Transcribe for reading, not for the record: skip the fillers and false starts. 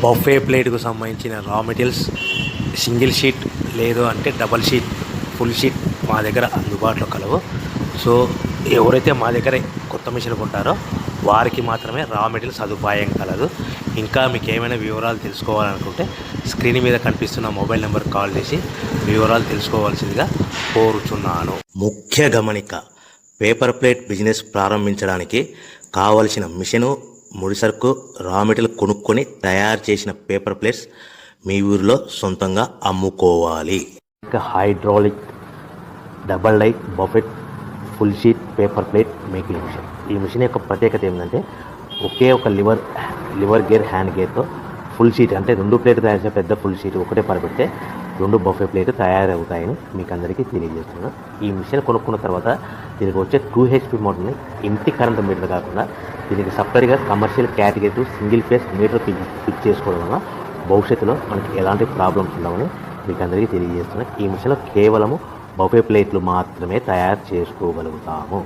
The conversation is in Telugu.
బఫే ప్లేట్కు సంబంధించిన రా మెటీరియల్స్ సింగిల్ షీట్ లేదు అంటే డబల్ షీట్ ఫుల్ షీట్ మా దగ్గర అందుబాటులో కలవు. సో ఎవరైతే మా దగ్గర కొత్త మిషన్ కొంటారో వారికి మాత్రమే రా మెటీరియల్ సదుపాయం కలదు. ఇంకా మీకు ఏమైనా వివరాలు తెలుసుకోవాలనుకుంటే స్క్రీన్ మీద కనిపిస్తున్న మొబైల్ నెంబర్ కాల్ చేసి వివరాలు తెలుసుకోవాల్సిందిగా కోరుచున్నాను. ముఖ్య గమనిక: పేపర్ ప్లేట్ బిజినెస్ ప్రారంభించడానికి కావలసిన మిషను, ముడిసరుకు, రా మెటీరియల్ కొనుక్కొని తయారు చేసిన పేపర్ ప్లేట్స్ మీ ఊరిలో సొంతంగా అమ్ముకోవాలి. ఇంకా hydraulic, double die, buffet, full sheet paper plate making machine. ఈ మిషన్ యొక్క ప్రత్యేకత ఏంటంటే ఒకే ఒక లివర్ గేర్, హ్యాండ్ గేర్తో ఫుల్ షీట్ అంటే 2 ప్లేట్లు తయారు చేసే పెద్ద ఫుల్ షీట్ ఒకటే పరబెడితే 2 బఫే ప్లేట్ తయారవుతాయని మీకు అందరికీ తెలియజేస్తున్నాను. ఈ మిషన్ కొనుక్కున్న తర్వాత దీనికి వచ్చే 2 HP మోటార్ని ఇంటి కరెంట్ మీటర్ కాకుండా దీనికి సపరేట్గా commercial category single phase metre fix చేసుకోవడం వల్ల భవిష్యత్తులో మనకి ఎలాంటి ప్రాబ్లమ్స్ ఉండవని మీకు అందరికీ తెలియజేస్తున్నాను. ఈ మిషన్లో కేవలము బఫే ప్లేట్లు మాత్రమే తయారు చేసుకోగలుగుతాము.